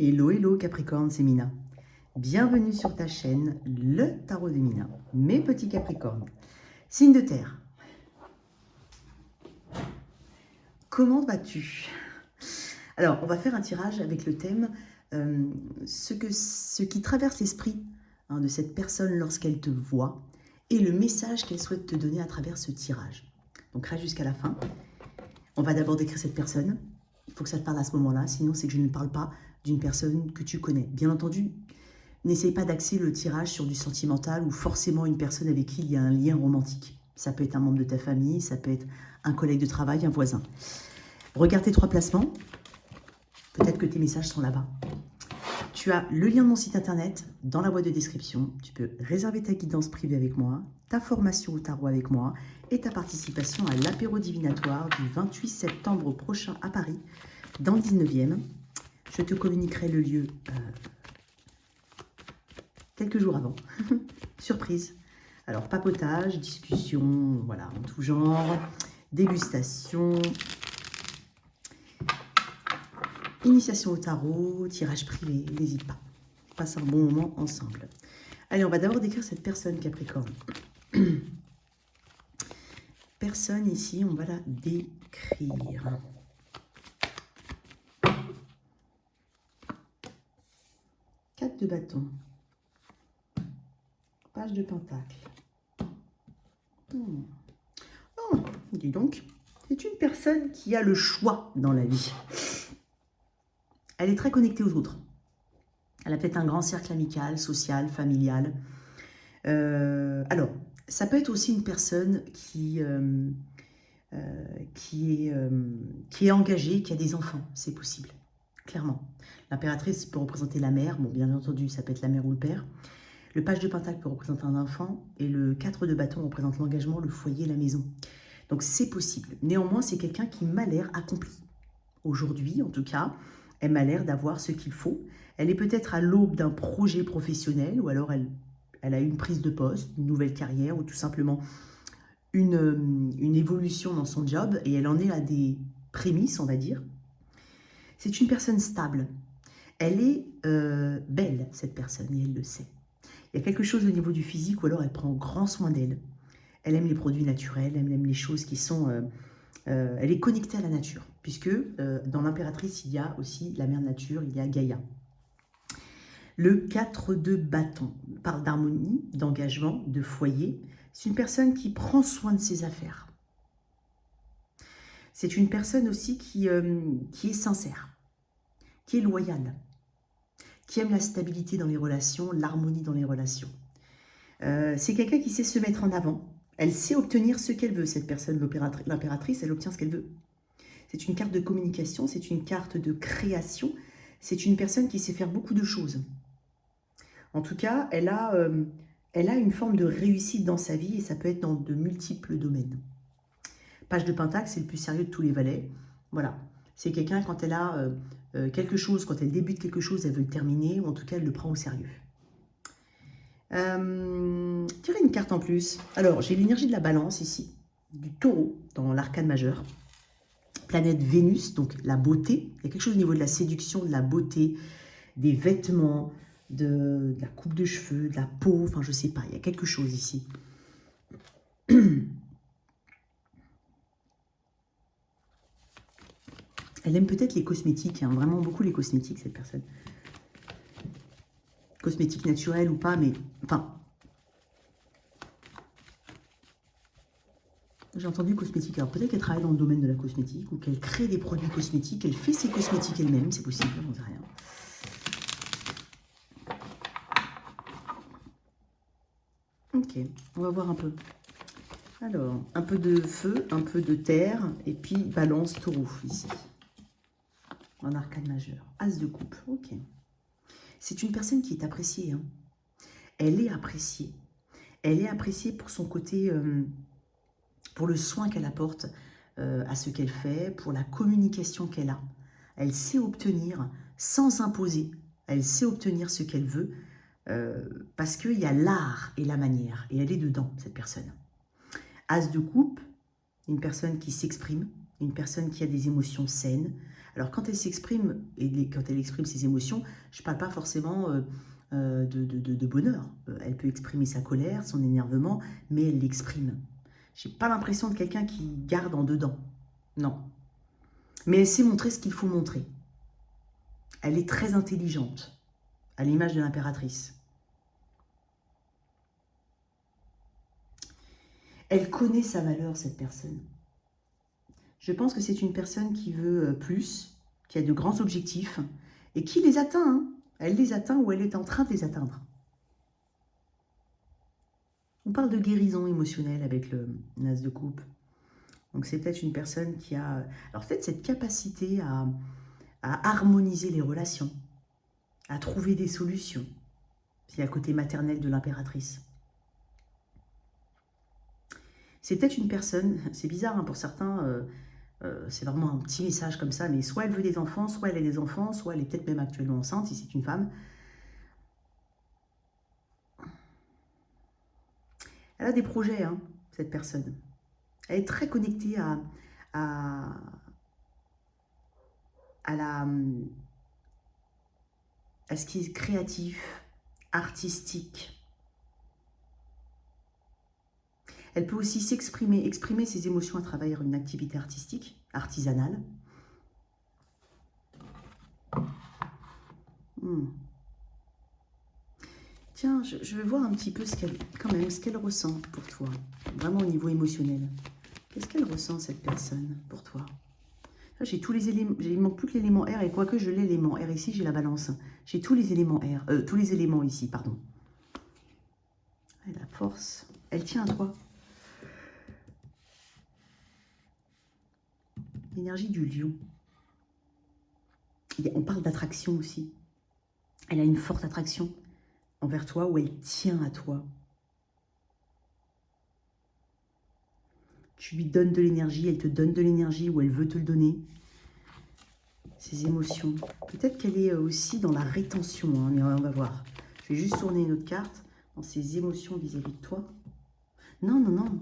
Hello, hello Capricorne, c'est Mina. Bienvenue sur ta chaîne, le tarot de Mina. Mes petits Capricornes, signe de terre. Comment vas-tu? Alors, on va faire un tirage avec le thème ce qui traverse l'esprit de cette personne lorsqu'elle te voit et le message qu'elle souhaite te donner à travers ce tirage. Donc, reste jusqu'à la fin. On va d'abord décrire cette personne. Il faut que ça te parle à ce moment-là, sinon c'est que je ne parle pas d'une personne que tu connais. Bien entendu, n'essaye pas d'axer le tirage sur du sentimental ou forcément une personne avec qui il y a un lien romantique. Ça peut être un membre de ta famille, ça peut être un collègue de travail, un voisin. Regarde tes 3 placements. Peut-être que tes messages sont là-bas. Tu as le lien de mon site internet dans la boîte de description. Tu peux réserver ta guidance privée avec moi, ta formation au tarot avec moi et ta participation à l'apéro divinatoire du 28 septembre prochain à Paris, dans le 19e. Je te communiquerai le lieu quelques jours avant. Surprise. Alors, papotage, discussion, voilà, en tout genre, dégustation, initiation au tarot, tirage privé, n'hésite pas. On passe un bon moment ensemble. Allez, on va d'abord décrire cette personne, Capricorne. Personne ici, on va la décrire. Quatre de bâton. Page de pentacle. Oh, dis donc, c'est une personne qui a le choix dans la vie. Elle est très connectée aux autres. Elle a peut-être un grand cercle amical, social, familial. Alors, ça peut être aussi une personne qui est engagée, qui a des enfants. C'est possible, clairement. L'impératrice peut représenter la mère. Bon, bien entendu, ça peut être la mère ou le père. Le page de pentacle peut représenter un enfant. Et le 4 de bâton représente l'engagement, le foyer, la maison. Donc, c'est possible. Néanmoins, c'est quelqu'un qui m'a l'air accompli. Aujourd'hui, en tout cas, elle m'a l'air d'avoir ce qu'il faut. Elle est peut-être à l'aube d'un projet professionnel ou alors elle a une prise de poste, une nouvelle carrière ou tout simplement une évolution dans son job et elle en est à des prémices, on va dire. C'est une personne stable. Elle est belle, cette personne, et elle le sait. Il y a quelque chose au niveau du physique ou alors elle prend grand soin d'elle. Elle aime les produits naturels, elle aime les choses qui sont... elle est connectée à la nature, puisque dans l'impératrice, il y a aussi la mère nature, il y a Gaïa. Le 4 de bâton parle d'harmonie, d'engagement, de foyer. C'est une personne qui prend soin de ses affaires. C'est une personne aussi qui est sincère, qui est loyale, qui aime la stabilité dans les relations, l'harmonie dans les relations. C'est quelqu'un qui sait se mettre en avant. Elle sait obtenir ce qu'elle veut, cette personne, l'impératrice, elle obtient ce qu'elle veut. C'est une carte de communication, c'est une carte de création, c'est une personne qui sait faire beaucoup de choses. En tout cas, elle a une forme de réussite dans sa vie et ça peut être dans de multiples domaines. Page de pentacle, c'est le plus sérieux de tous les valets. Voilà, c'est quelqu'un quand elle a quelque chose, quand elle débute quelque chose, elle veut le terminer, ou en tout cas, elle le prend au sérieux. Tirez une carte en plus. Alors, j'ai l'énergie de la balance ici, du taureau dans l'arcane majeur. Planète Vénus, donc la beauté. Il y a quelque chose au niveau de la séduction, de la beauté, des vêtements, de la coupe de cheveux, de la peau, enfin je sais pas, il y a quelque chose ici. Elle aime peut-être les cosmétiques, hein, vraiment beaucoup les cosmétiques, cette personne. Cosmétiques naturels ou pas, mais enfin... J'ai entendu cosmétique. Alors peut-être qu'elle travaille dans le domaine de la cosmétique ou qu'elle crée des produits cosmétiques, elle fait ses cosmétiques elle-même, c'est possible, on ne sait rien. Ok, on va voir un peu. Alors, un peu de feu, un peu de terre, et puis balance taureau ici. En arcane majeur. As de coupe, ok. C'est une personne qui est appréciée. Hein. Elle est appréciée. Elle est appréciée pour son côté, pour le soin qu'elle apporte à ce qu'elle fait, pour la communication qu'elle a. Elle sait obtenir sans imposer. Elle sait obtenir ce qu'elle veut parce qu'il y a l'art et la manière. Et elle est dedans, cette personne. As de coupe, une personne qui s'exprime, une personne qui a des émotions saines, Alors, quand elle s'exprime, et quand elle exprime ses émotions, je ne parle pas forcément de bonheur. Elle peut exprimer sa colère, son énervement, mais elle l'exprime. Je n'ai pas l'impression de quelqu'un qui garde en dedans. Non. Mais elle sait montrer ce qu'il faut montrer. Elle est très intelligente, à l'image de l'impératrice. Elle connaît sa valeur, cette personne. Je pense que c'est une personne qui veut plus, qui a de grands objectifs et qui les atteint. Hein. Elle les atteint ou elle est en train de les atteindre. On parle de guérison émotionnelle avec le As de coupe. Donc c'est peut-être une personne qui a... Alors peut-être cette capacité à harmoniser les relations, à trouver des solutions. C'est à côté maternel de l'impératrice. C'est peut-être une personne, c'est bizarre hein, pour certains, c'est vraiment un petit message comme ça, mais soit elle veut des enfants, soit elle a des enfants, soit elle est peut-être même actuellement enceinte si c'est une femme. Elle a des projets, hein, cette personne. Elle est très connectée à ce qui est créatif, artistique. Elle peut aussi s'exprimer, exprimer ses émotions à travers une activité artistique, artisanale. Tiens, je vais voir un petit peu ce qu'elle ressent pour toi, vraiment au niveau émotionnel. Qu'est-ce qu'elle ressent, cette personne, pour toi? J'ai tous les éléments, il manque plus que l'élément R, et quoique je l'ai l'élément R ici, j'ai la balance. J'ai tous les éléments R, tous les éléments ici, pardon. Et la force, elle tient à toi. L'énergie du lion. On parle d'attraction aussi. Elle a une forte attraction envers toi, où elle tient à toi. Tu lui donnes de l'énergie, elle te donne de l'énergie, ou elle veut te le donner. Ses émotions. Peut-être qu'elle est aussi dans la rétention, hein, mais on va voir. Je vais juste tourner une autre carte. Dans ses émotions vis-à-vis de toi. Non, non, non.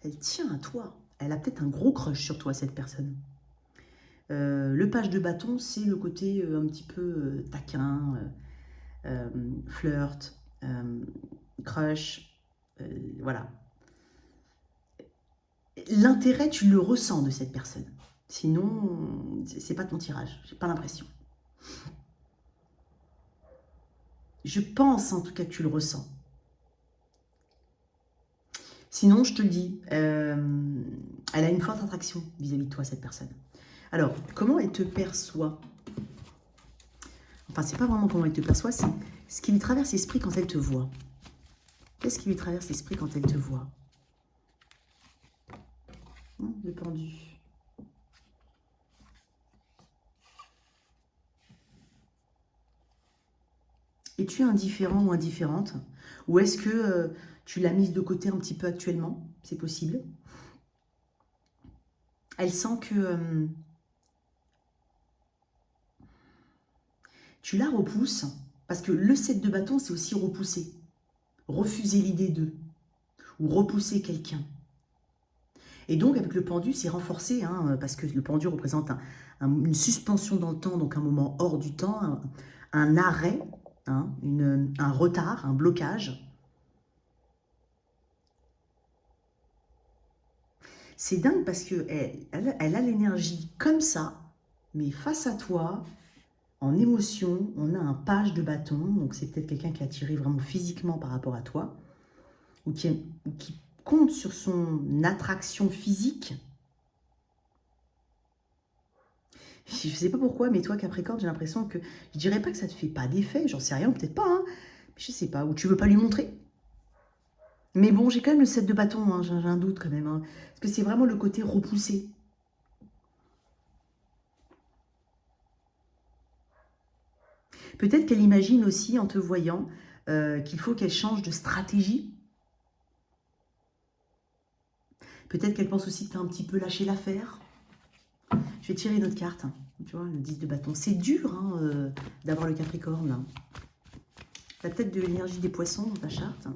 Elle tient à toi. Elle a peut-être un gros crush sur toi, cette personne. Le page de bâton, c'est le côté un petit peu taquin, flirt, crush, voilà. L'intérêt, tu le ressens de cette personne. Sinon, c'est pas ton tirage. J'ai pas l'impression. Je pense en tout cas que tu le ressens. Sinon, je te le dis, elle a une forte attraction vis-à-vis de toi, cette personne. Alors, comment elle te perçoit? Enfin, c'est pas vraiment comment elle te perçoit, c'est ce qui lui traverse l'esprit quand elle te voit. Qu'est-ce qui lui traverse l'esprit quand elle te voit? Le pendu. Es-tu indifférent ou indifférente? Ou est-ce que tu l'as mise de côté un petit peu actuellement? C'est possible. Elle sent que tu la repousses, parce que le 7 de bâton, c'est aussi repousser. Refuser l'idée d'eux. Ou repousser quelqu'un. Et donc, avec le pendu, c'est renforcé, hein, parce que le pendu représente une suspension dans le temps, donc un moment hors du temps, un arrêt, hein, un retard, un blocage. C'est dingue parce qu'elle a l'énergie comme ça, mais face à toi, en émotion, on a un page de bâton, donc c'est peut-être quelqu'un qui est attiré vraiment physiquement par rapport à toi, ou qui compte sur son attraction physique. Je ne sais pas pourquoi, mais toi, Capricorne, j'ai l'impression que... Je dirais pas que ça te fait pas d'effet, j'en sais rien, peut-être pas, hein, je sais pas, ou tu veux pas lui montrer. Mais bon, j'ai quand même le 7 de bâton, hein, j'ai un doute quand même, hein, parce que c'est vraiment le côté repoussé. Peut-être qu'elle imagine aussi, en te voyant, qu'il faut qu'elle change de stratégie. Peut-être qu'elle pense aussi que tu as un petit peu lâché l'affaire. Je vais tirer une autre carte. Hein. Tu vois, le 10 de bâton. C'est dur hein, d'avoir le Capricorne. Tu as peut-être de l'énergie des poissons dans ta charte.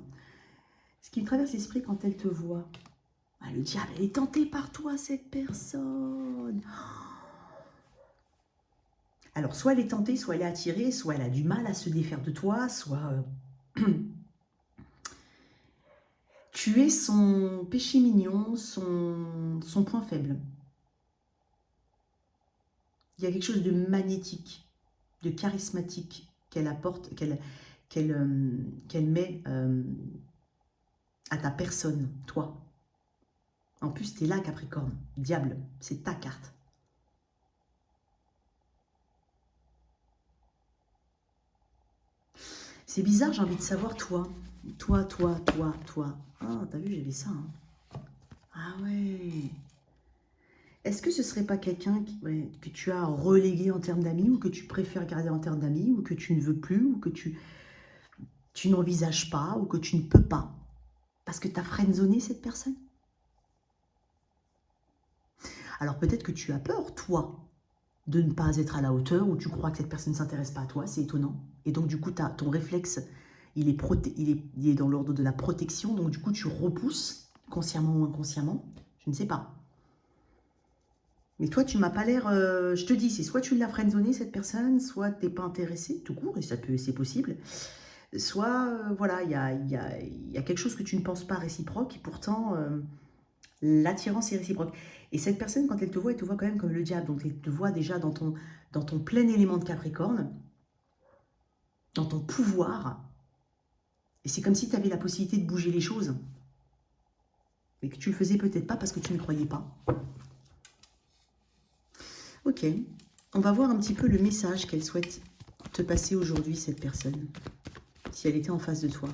Ce qui me traverse l'esprit quand elle te voit. Ah, le diable, elle est tentée par toi, cette personne. Alors, soit elle est tentée, soit elle est attirée, soit elle a du mal à se défaire de toi, soit tu es son péché mignon, son point faible. Il y a quelque chose de magnétique, de charismatique qu'elle apporte, qu'elle met à ta personne, toi. En plus, tu es là, Capricorne. Diable, c'est ta carte. C'est bizarre, j'ai envie de savoir, toi. Toi. Ah, t'as vu, j'avais ça. Hein. Ah ouais. Est-ce que ce serait pas quelqu'un que tu as relégué en termes d'amis, ou que tu préfères garder en termes d'amis, ou que tu ne veux plus, ou que tu n'envisages pas, ou que tu ne peux pas? Parce que tu as friendzoné cette personne? Alors peut-être que tu as peur, toi, de ne pas être à la hauteur, ou tu crois que cette personne ne s'intéresse pas à toi, c'est étonnant. Et donc du coup, ton réflexe, il est dans l'ordre de la protection, donc du coup tu repousses, consciemment ou inconsciemment, je ne sais pas. Mais toi, tu m'as pas l'air... je te dis, c'est soit tu l'as friendzoné cette personne, soit tu n'es pas intéressé, tout court, et c'est possible. Soit, voilà, il y a quelque chose que tu ne penses pas réciproque, et pourtant, l'attirance est réciproque. Et cette personne, quand elle te voit quand même comme le diable. Donc, elle te voit déjà dans ton plein élément de Capricorne, dans ton pouvoir. Et c'est comme si tu avais la possibilité de bouger les choses. Mais que tu le faisais peut-être pas parce que tu ne croyais pas. Ok. On va voir un petit peu le message qu'elle souhaite te passer aujourd'hui, cette personne. Si elle était en face de toi.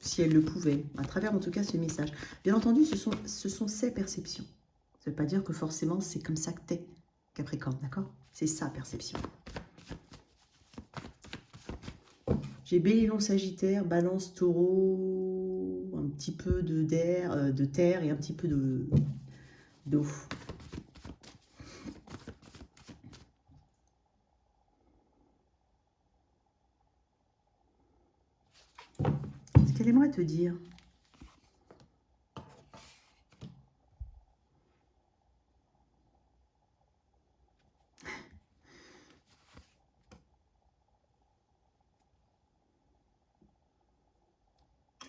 Si elle le pouvait. À travers, en tout cas, ce message. Bien entendu, ce sont ses perceptions. Ça ne veut pas dire que forcément, c'est comme ça que t'es, Capricorne, d'accord? C'est sa perception. J'ai Bélier, Lion, Sagittaire, Balance, Taureau, un petit peu de terre et un petit peu d'eau. Qu'est-ce qu'elle aimerait te dire?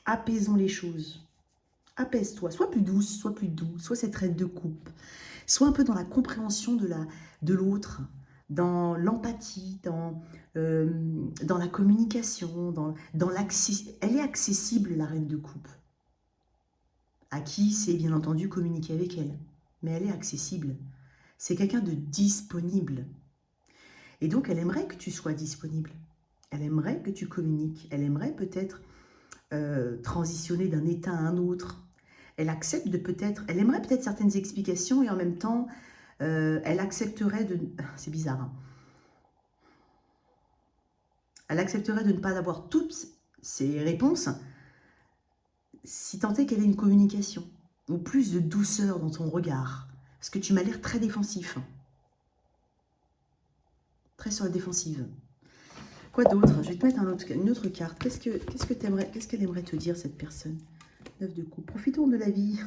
Apaisons les choses. Apaise-toi. Sois plus douce, sois plus doux, sois cette reine de coupe. Sois un peu dans la compréhension de l'autre, dans l'empathie, dans la communication, dans l'accès. Elle est accessible, la reine de coupe. À qui c'est bien entendu communiquer avec elle. Mais elle est accessible. C'est quelqu'un de disponible. Et donc, elle aimerait que tu sois disponible. Elle aimerait que tu communiques. Elle aimerait peut-être transitionner d'un état à un autre. Elle accepte elle aimerait peut-être certaines explications et en même temps, elle accepterait de... C'est bizarre. Hein, elle accepterait de ne pas avoir toutes ces réponses si tant est qu'elle ait une communication ou plus de douceur dans ton regard. Parce que tu m'as l'air très défensif. Très sur la défensive. Quoi d'autre? Je vais te mettre une autre carte. Qu'est-ce qu'elle aimerait te dire, cette personne? 9 de coupe. Profitons de la vie.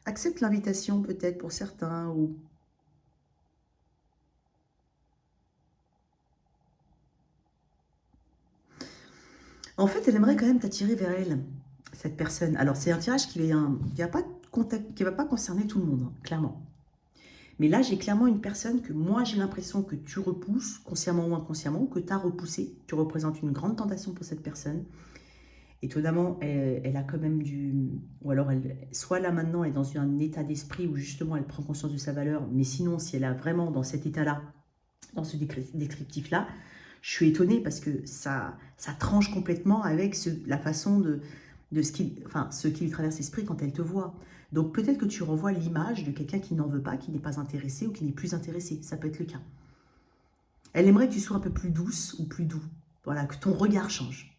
Accepte l'invitation, peut-être, pour certains. Ou... En fait, elle aimerait quand même t'attirer vers elle, cette personne. Alors, c'est un tirage qui va pas concerner tout le monde, hein, clairement. Mais là, j'ai clairement une personne que moi, j'ai l'impression que tu repousses, consciemment ou inconsciemment, ou que tu as repoussé. Tu représentes une grande tentation pour cette personne. Étonnamment, elle a quand même ou alors, soit là maintenant, elle est dans un état d'esprit où justement, elle prend conscience de sa valeur. Mais sinon, si elle a vraiment dans cet état-là, dans ce descriptif-là, je suis étonnée parce que ça tranche complètement avec la façon de ce qui lui traverse l'esprit quand elle te voit. Donc peut-être que tu renvoies l'image de quelqu'un qui n'en veut pas, qui n'est pas intéressé ou qui n'est plus intéressé. Ça peut être le cas. Elle aimerait que tu sois un peu plus douce ou plus doux. Voilà, que ton regard change.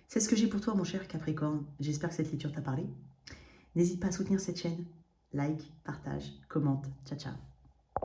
C'est ce que j'ai pour toi, mon cher Capricorne. J'espère que cette lecture t'a parlé. N'hésite pas à soutenir cette chaîne. Like, partage, commente. Ciao, ciao.